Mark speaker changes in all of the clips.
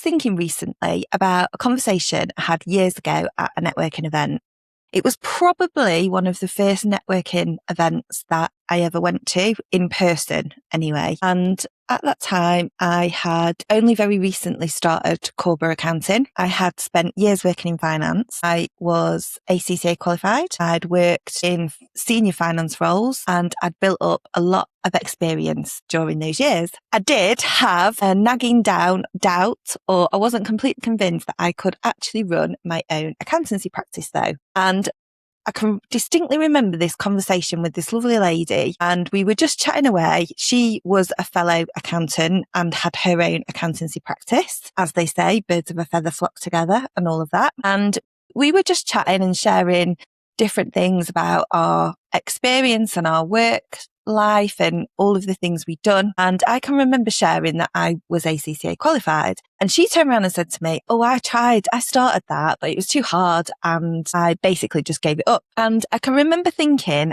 Speaker 1: thinking recently about a conversation I had years ago at a networking event. It was probably one of the first networking events that I ever went to in person anyway. And at that time, I had only very recently started Corba accounting. I had spent years working in finance. I was ACCA qualified. I'd worked in senior finance roles and I'd built up a lot of experience during those years. I did have a nagging down doubt, or I wasn't completely convinced that I could actually run my own accountancy practice though. And I can distinctly remember this conversation with this lovely lady, and we were just chatting away. She was a fellow accountant and had her own accountancy practice. As they say, birds of a feather flock together and all of that. And we were just chatting and sharing different things about our experience and our work life and all of the things we'd done. And I can remember sharing that I was ACCA qualified. And she turned around and said to me, "Oh, I started that, but it was too hard. And I basically just gave it up." And I can remember thinking,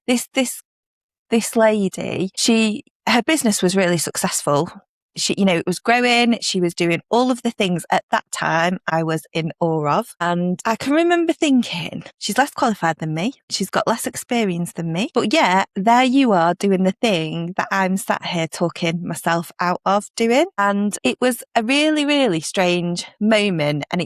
Speaker 1: this lady, her business was really successful. It was growing. She was doing all of the things at that time I was in awe of. And I can remember thinking, she's less qualified than me. She's got less experience than me. But yeah, there you are doing the thing that I'm sat here talking myself out of doing. And it was a really, really strange moment. And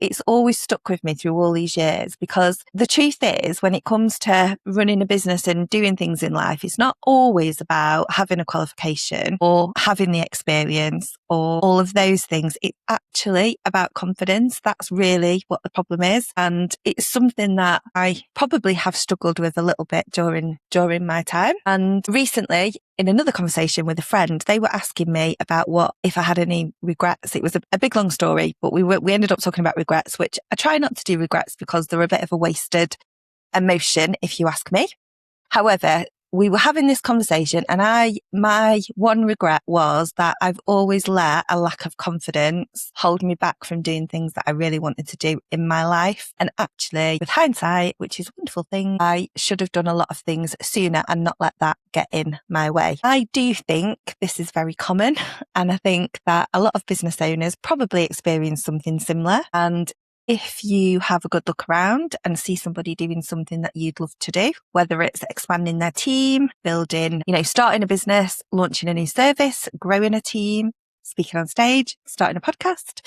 Speaker 1: it's always stuck with me through all these years, because the truth is, when it comes to running a business and doing things in life, it's not always about having a qualification or having the experience or all of those things. It's actually about confidence. That's really what the problem is. And it's something that I probably have struggled with a little bit during my time. And recently, in another conversation with a friend, they were asking me about if I had any regrets. It was a big, long story, but we ended up talking about regrets, which I try not to do regrets because they're a bit of a wasted emotion, if you ask me. However, we were having this conversation and my one regret was that I've always let a lack of confidence hold me back from doing things that I really wanted to do in my life. And actually, with hindsight, which is a wonderful thing, I should have done a lot of things sooner and not let that get in my way. I do think this is very common. And I think that a lot of business owners probably experience something similar. And if you have a good look around and see somebody doing something that you'd love to do, whether it's expanding their team, building, starting a business, launching a new service, growing a team, speaking on stage, starting a podcast,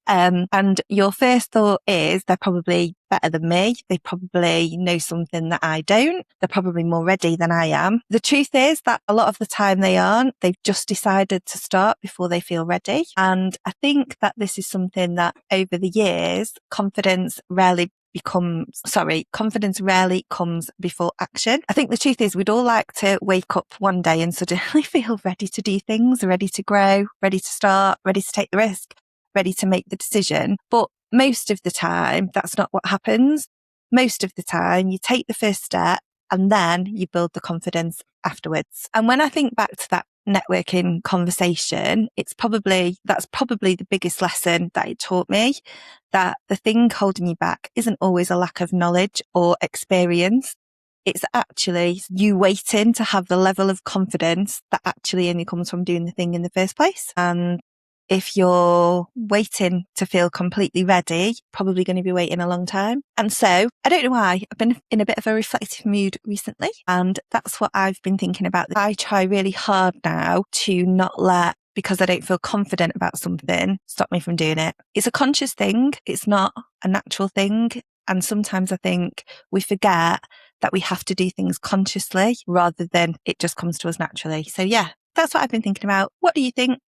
Speaker 1: and your first thought is they're probably better than me. They probably know something that I don't. They're probably more ready than I am. The truth is that a lot of the time they aren't. They've just decided to start before they feel ready. And I think that this is something that over the years, confidence rarely comes before action. I think the truth is we'd all like to wake up one day and suddenly feel ready to do things, ready to grow, ready to start, ready to take the risk, ready to make the decision. But most of the time, that's not what happens. Most of the time, you take the first step and then you build the confidence afterwards. And when I think back to that networking conversation, that's probably the biggest lesson that it taught me, that the thing holding you back isn't always a lack of knowledge or experience. It's actually you waiting to have the level of confidence that actually only comes from doing the thing in the first place. And if you're waiting to feel completely ready, you're probably going to be waiting a long time. And so I don't know why, I've been in a bit of a reflective mood recently, and that's what I've been thinking about. I try really hard now to not let, because I don't feel confident about something, stop me from doing it. It's a conscious thing. It's not a natural thing. And sometimes I think we forget that we have to do things consciously rather than it just comes to us naturally. So yeah, that's what I've been thinking about. What do you think?